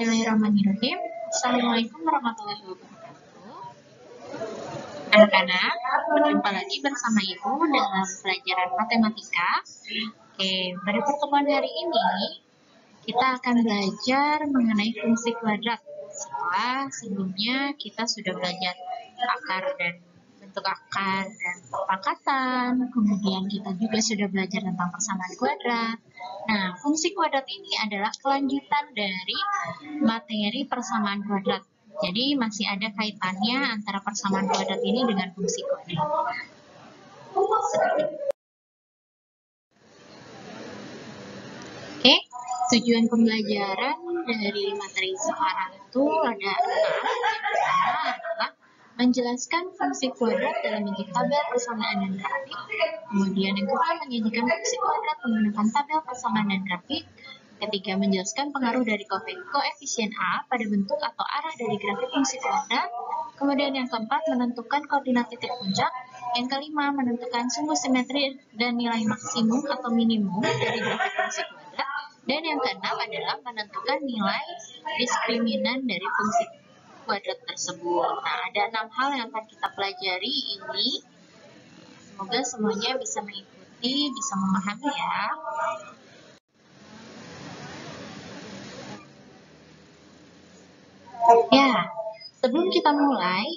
Bismillahirrahmanirrahim. Assalamualaikum warahmatullahi wabarakatuh. Anak-anak, berjumpa lagi bersama Ibu dalam pelajaran matematika. Oke, pada pertemuan hari ini kita akan belajar mengenai fungsi kuadrat. Setelah sebelumnya kita sudah belajar akar dan bentuk akar dan pangkatan, kemudian kita juga sudah belajar tentang persamaan kuadrat. Nah, fungsi kuadrat ini adalah kelanjutan dari materi persamaan kuadrat. Jadi masih ada kaitannya antara persamaan kuadrat ini dengan fungsi kuadrat. Oke, tujuan pembelajaran dari materi sekarang itu ada 6. Yang pertama adalah menjelaskan fungsi kuadrat dalam bentuk tabel persamaan dan grafik. Kemudian yang kedua, menyajikan fungsi kuadrat menggunakan tabel persamaan dan grafik. Ketiga, menjelaskan pengaruh dari koefisien A pada bentuk atau arah dari grafik fungsi kuadrat. Kemudian yang keempat, menentukan koordinat titik puncak. Yang kelima, menentukan sumbu simetri dan nilai maksimum atau minimum dari grafik fungsi kuadrat. Dan yang keenam adalah menentukan nilai diskriminan dari fungsi kuadrat tersebut. Nah, ada 6 hal yang akan kita pelajari ini. Semoga semuanya bisa mengikuti, bisa memahami ya. Ya, sebelum kita mulai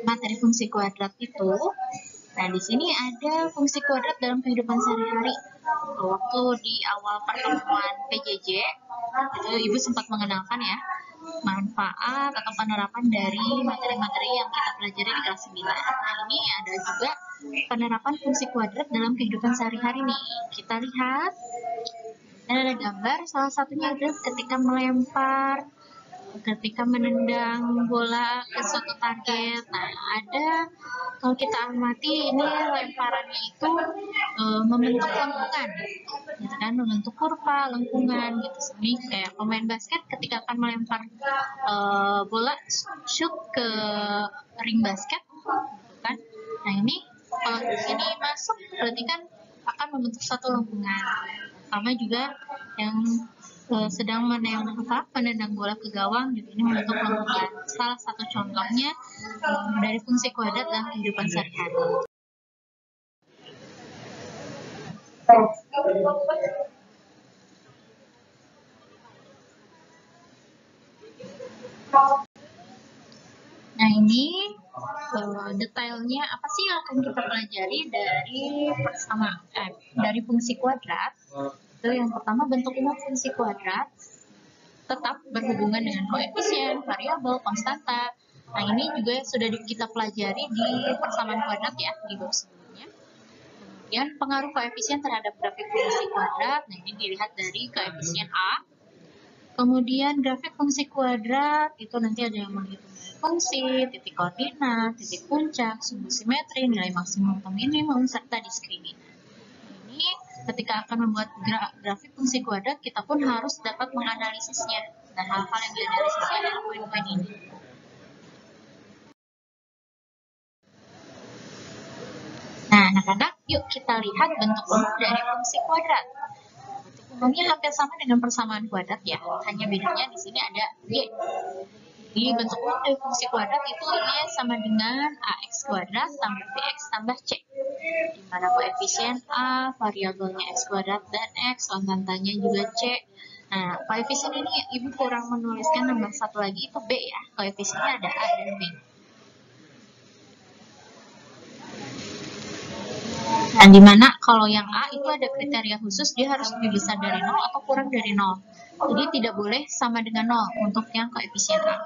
materi fungsi kuadrat itu, nah di sini ada fungsi kuadrat dalam kehidupan sehari-hari. Waktu di awal pertemuan PJJ, itu Ibu sempat mengenalkan ya manfaat atau penerapan dari materi-materi yang kita pelajari di kelas 9. Nah, ini ada juga penerapan fungsi kuadrat dalam kehidupan sehari-hari nih. Kita lihat, dan ada gambar, salah satunya adalah ketika melempar, ketika menendang bola ke suatu target. Nah, ada, kalau kita amati ini lemparannya itu membentuk lengkungan, gitu kan, membentuk kurva lengkungan gitu. Ini kayak pemain basket ketika akan melempar bola shoot ke ring basket, gitu kan. Nah, ini kalau ini masuk berarti kan akan membentuk satu lengkungan. Sama juga yang sedang menendang bola ke gawang, gitu. Ini membentuk lengkungan. Salah satu contohnya dari fungsi kuadrat dalam kehidupan sehari-hari. Nah, ini detailnya apa sih yang akan kita pelajari dari dari fungsi kuadrat. Itu yang pertama, bentuk umum fungsi kuadrat tetap berhubungan dengan koefisien, variabel, konstanta. Nah, ini juga sudah kita pelajari di persamaan kuadrat ya, di bab sebelumnya. Kemudian pengaruh koefisien terhadap grafik fungsi kuadrat. Nah, ini dilihat dari koefisien A. Kemudian grafik fungsi kuadrat itu nanti ada yang menghitung fungsi, titik koordinat, titik puncak, sumbu simetri, nilai maksimum atau minimum, serta diskriminan. Ini ketika akan membuat grafik fungsi kuadrat, kita pun harus dapat menganalisisnya. Nah, hal-hal yang dianalisisnya adalah poin-poin ini. Nah, anak-anak, yuk kita lihat bentuk umum dari fungsi kuadrat. Bentuk umumnya hampir sama dengan persamaan kuadrat ya, hanya bedanya di sini ada Y. Di bentuk umum dari fungsi kuadrat itu Y sama dengan AX kuadrat tambah BX tambah C. Di mana koefisien A, variabelnya X kuadrat dan X, konstantanya juga C. Nah, koefisien ini Ibu kurang menuliskan nomor satu lagi, itu B ya. Koefisiennya ada A dan B. Nah, dimana kalau yang A itu ada kriteria khusus, dia harus lebih besar dari 0 atau kurang dari 0. Jadi tidak boleh sama dengan 0 untuk yang koefisien A.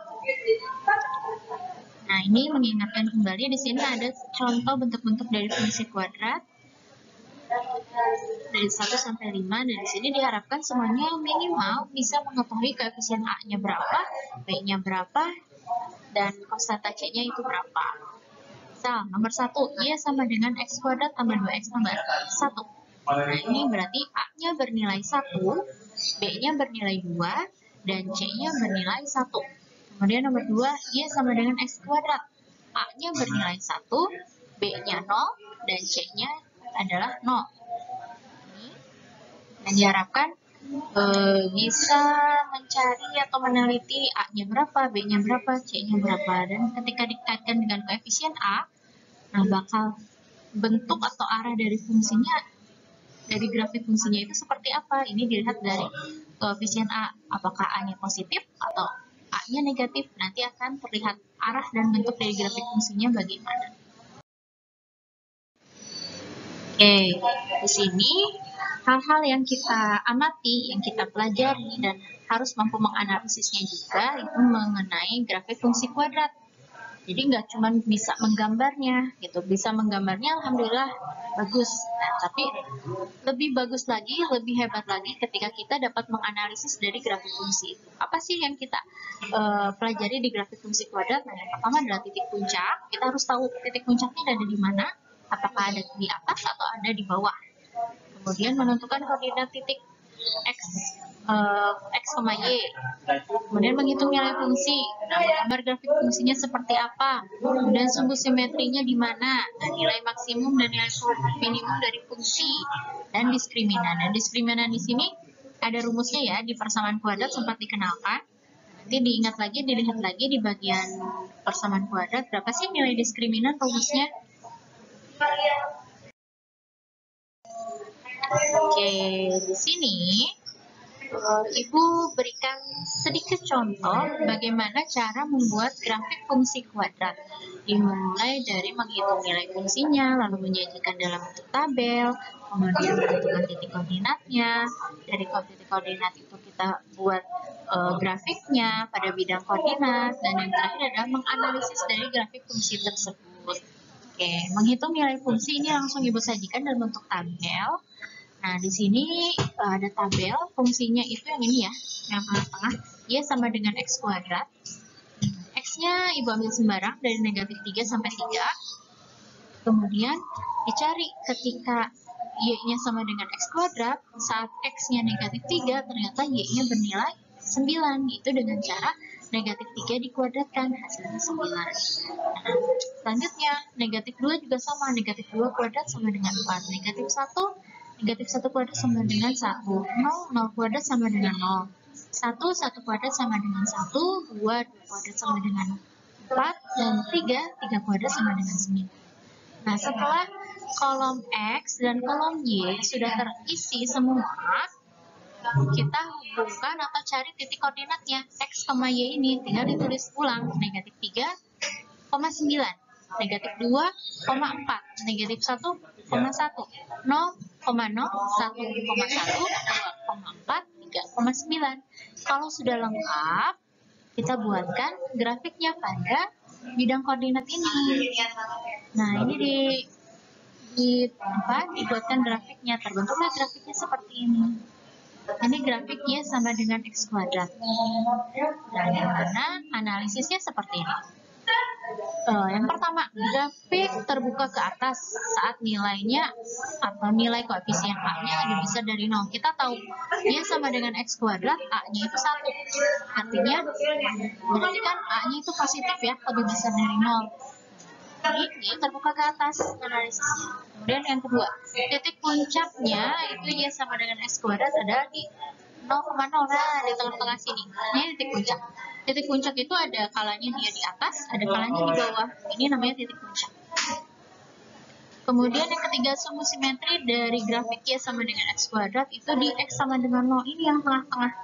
Nah, ini mengingatkan kembali, di sini ada contoh bentuk-bentuk dari fungsi kuadrat dari 1 sampai 5, dan di sini diharapkan semuanya minimal bisa mengetahui koefisien A-nya berapa, B-nya berapa, dan konstanta C-nya itu berapa. Misal, nomor 1, Y sama dengan X kuadrat tambah 2X tambah 1. Nah, ini berarti A-nya bernilai 1, B-nya bernilai 2, dan C-nya bernilai 1. Kemudian nomor 2, Y sama dengan X kuadrat. A-nya bernilai 1, B-nya 0, dan C-nya adalah 0. Dan diharapkan bisa mencari atau meneliti A-nya berapa, B-nya berapa, C-nya berapa. Dan ketika dikaitkan dengan koefisien A, nah bakal bentuk atau arah dari fungsinya, dari grafik fungsinya itu seperti apa. Ini dilihat dari koefisien A, apakah A-nya positif atau A-nya negatif. Nanti akan terlihat arah dan bentuk dari grafik fungsinya bagaimana. Oke, di sini hal-hal yang kita amati, yang kita pelajari, dan harus mampu menganalisisnya juga itu mengenai grafik fungsi kuadrat. Jadi nggak cuma bisa menggambarnya, gitu. Bisa menggambarnya, alhamdulillah bagus. Nah, tapi lebih bagus lagi, lebih hebat lagi ketika kita dapat menganalisis dari grafik fungsi itu. Apa sih yang kita pelajari di grafik fungsi kuadrat? Nah, yang pertama adalah titik puncak. Kita harus tahu titik puncaknya ada di mana. Apakah ada di atas atau ada di bawah. Kemudian menentukan koordinat titik X, X, Y. Kemudian menghitung nilai fungsi. Nah, menggambar grafik fungsinya seperti apa. Kemudian sumbu simetrinya di mana. Nah, nilai maksimum dan nilai minimum dari fungsi. Dan diskriminan. Dan diskriminan di sini ada rumusnya ya, di persamaan kuadrat sempat dikenalkan. Nanti diingat lagi, dilihat lagi di bagian persamaan kuadrat, berapa sih nilai diskriminan rumusnya. Oke, di sini Ibu berikan sedikit contoh bagaimana cara membuat grafik fungsi kuadrat. Dimulai dari menghitung nilai fungsinya, lalu menyajikan dalam bentuk tabel, kemudian menentukan titik koordinatnya. Dari titik koordinat itu kita buat grafiknya pada bidang koordinat, dan yang terakhir adalah menganalisis dari grafik fungsi tersebut. Oke, menghitung nilai fungsi ini langsung Ibu sajikan dalam bentuk tabel. Nah, di sini ada tabel, fungsinya itu yang ini ya, yang tengah-tengah. Y sama dengan X kuadrat. X-nya Ibu ambil sembarang dari negatif 3 sampai 3. Kemudian dicari ketika Y-nya sama dengan X kuadrat, saat X-nya negatif 3, ternyata Y-nya bernilai 9. Itu dengan cara negatif 3 dikuadratkan, hasilnya 9. Nah, selanjutnya, negatif 2 juga sama, negatif 2 kuadrat sama dengan 4. Negatif 1 kuadrat sama dengan 1. 0 kuadrat sama dengan 0. 1 kuadrat sama dengan 1. 2 kuadrat sama dengan 4. Dan 3 kuadrat sama dengan 9. Nah, setelah kolom X dan kolom Y sudah terisi semua, kita hubungkan atau cari titik koordinatnya. X, Y ini tinggal ditulis ulang. Negatif 3,9. Negatif 2,4. Negatif 1,1. 0,1, 2,4, 3,9. Kalau sudah lengkap, kita buatkan grafiknya pada bidang koordinat ini. Nah, ini dibuatkan grafiknya, terbentuklah grafiknya seperti ini. Ini grafiknya sama dengan X kuadrat. Nah, yang mana analisisnya seperti ini. Yang pertama, grafik terbuka ke atas saat nilainya atau nilai koefisien A-nya lebih besar dari 0. Kita tahu Y sama dengan X kuadrat, A-nya itu 1. Artinya, berarti kan A-nya itu positif ya, lebih besar dari 0. Jadi, Y terbuka ke atas analisisnya. Kemudian yang kedua, titik puncaknya itu Y sama dengan X kuadrat adalah di 0,0. Nah, di tengah-tengah sini. Ini titik puncak. Titik puncak itu ada kalanya dia di atas, ada kalanya di bawah. Ini namanya titik puncak. Kemudian yang ketiga, sumbu simetri dari grafik Y sama dengan X kuadrat itu di X sama dengan 0. Ini yang tengah-tengah.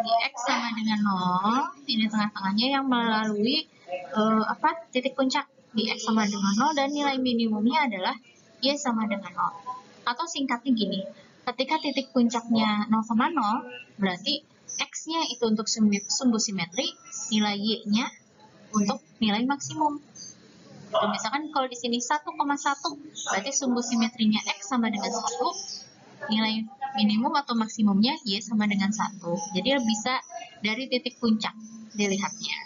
Di X sama dengan 0, ini tengah-tengahnya yang melalui titik puncak. Di X sama dengan 0 dan nilai minimumnya adalah Y sama dengan 0. Atau singkatnya gini, ketika titik puncaknya 0,0, berarti X-nya itu untuk sumbu simetri, nilai Y-nya untuk nilai maksimum. Dan misalkan kalau di sini 1,1, berarti sumbu simetrinya X sama dengan 1, nilai minimum atau maksimumnya Y sama dengan 1. Jadi bisa dari titik puncak dilihatnya.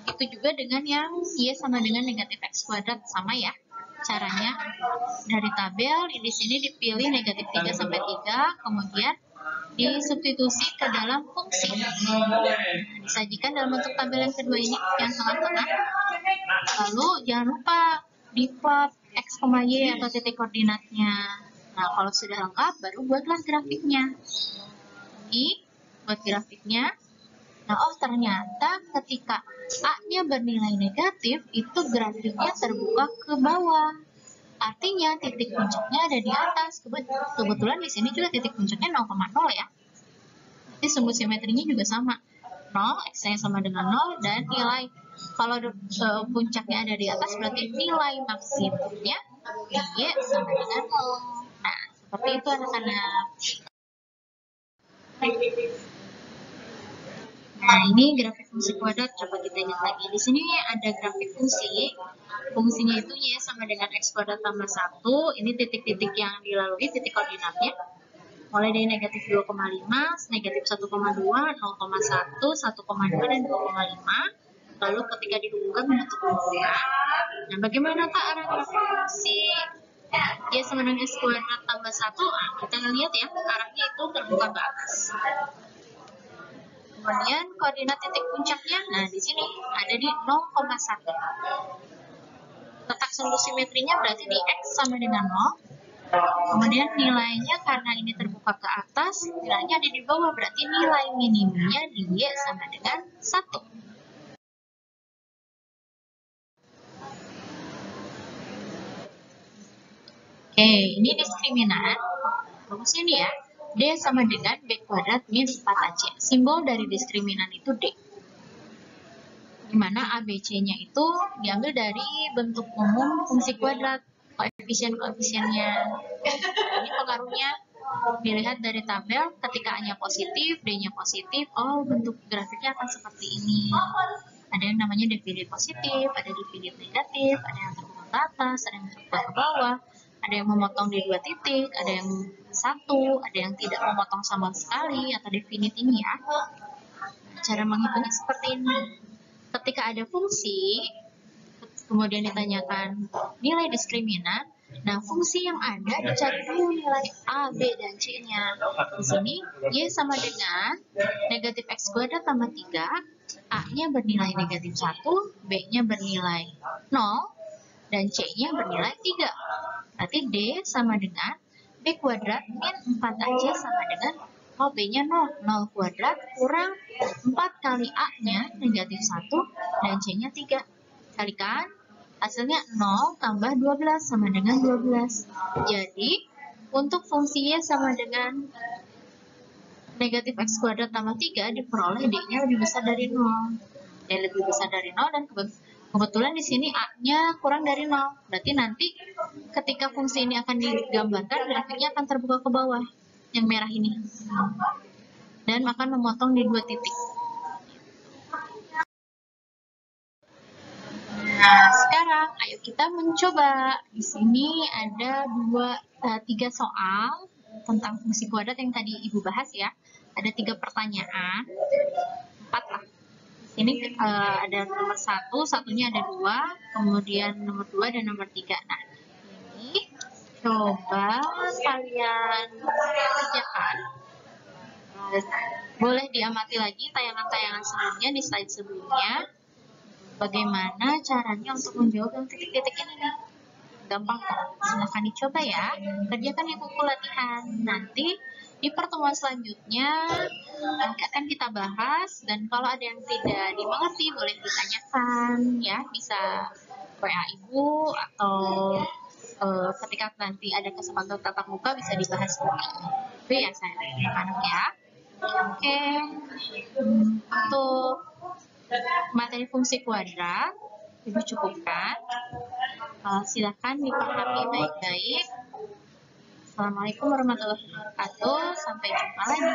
Begitu juga dengan yang Y sama dengan negatif X kuadrat, sama ya. Caranya dari tabel, di sini dipilih negatif 3 sampai 3, kemudian disubstitusi ke dalam fungsi. Disajikan dalam bentuk tabel yang kedua ini, yang tengah-tengah. Lalu jangan lupa di plot X, Y atau titik koordinatnya. Nah, kalau sudah lengkap, baru buatlah grafiknya. Ini buat grafiknya. Nah, oh ternyata ketika A-nya bernilai negatif, itu grafiknya terbuka ke bawah. Artinya titik puncaknya ada di atas. Kebetulan di sini juga titik puncaknya 0,0 ya. Jadi sumbu simetrinya juga sama. 0, X-nya sama dengan 0, dan nilai kalau puncaknya ada di atas berarti nilai maksimumnya Y sama dengan 0. Nah, seperti itu anak-anak. Nah, ini grafik fungsi kuadrat. Coba kita lihat lagi. Di sini ada grafik fungsi. Fungsinya itu Y sama dengan X kuadrat tambah 1. Ini titik-titik yang dilalui, titik koordinatnya. Mulai dari negatif 2,5, negatif 1,2, 0,1, 1,2, dan 2,5. Lalu ketika dihubungkan membentuk lingkaran. Nah, bagaimana Kak arah grafik fungsi Y sama dengan X kuadrat tambah 1? Nah, kita lihat ya, arahnya itu terbuka ke atas. Kemudian koordinat titik puncaknya, nah di sini ada di 0,1. Letak sumbu simetrinya berarti di X sama dengan 0. Kemudian nilainya karena ini terbuka ke atas, nilainya ada di bawah, berarti nilai minimumnya di Y sama dengan 1. Oke, ini diskriminan. Rumusnya nih ya, D sama dengan B kuadrat min 4AC. Simbol dari diskriminan itu D. Dimana ABC-nya itu diambil dari bentuk umum fungsi kuadrat. Koefisien-koefisiennya. Ini pengaruhnya dilihat dari tabel. Ketika A-nya positif, D-nya positif, oh bentuk grafiknya akan seperti ini. Ada yang namanya divided positif, ada divided negatif, ada yang terbuka ke atas, ada yang terbuka ke bawah, ada yang memotong di 2 titik, ada yang 1, ada yang tidak memotong sama sekali, atau definite ini ya. Cara menghitungnya seperti ini. Ketika ada fungsi, kemudian ditanyakan nilai diskriminan, nah fungsi yang ada dicari dulu nilai A, B, dan C-nya. Di sini Y sama dengan negatif X kuadrat tambah 3, A-nya bernilai negatif 1, B-nya bernilai 0, dan C-nya bernilai 3. Berarti D sama dengan B kuadrat min 4AC sama dengan B-nya 0. 0 kuadrat kurang 4 kali A-nya negatif 1 dan C-nya 3. Kalikan, hasilnya 0 tambah 12 sama dengan 12. Jadi, untuk fungsi Y sama dengan negatif X kuadrat tambah 3 diperoleh D-nya lebih besar dari 0. D lebih besar dari 0 dan kebetulan di sini A-nya kurang dari 0. Berarti nanti ketika fungsi ini akan digambarkan, grafiknya akan terbuka ke bawah, yang merah ini. Dan akan memotong di 2 titik. Nah, sekarang ayo kita mencoba. Di sini ada 3 soal tentang fungsi kuadrat yang tadi Ibu bahas ya. Ada 3 pertanyaan, 4 lah. Di sini ada nomor 1, satunya ada 2, kemudian nomor 2 dan nomor 3. Nah, ini coba kalian kerjakan. Boleh diamati lagi tayangan-tayangan sebelumnya di slide sebelumnya. Bagaimana caranya untuk menjawab yang titik-titik ini nih? Gampang kok. Silahkan dicoba ya. Kerjakan yang buku latihan. Nanti di pertemuan selanjutnya akan kita bahas, dan kalau ada yang tidak dimengerti boleh ditanyakan ya. Bisa WA Ibu atau ketika nanti ada kesempatan tatap muka bisa dibahas juga. Itu ya saya anak-anak ya. Oke. Untuk materi fungsi kuadrat Ibu cukupkan. Silakan dipahami baik-baik. Assalamualaikum warahmatullahi wabarakatuh. Sampai jumpa lagi.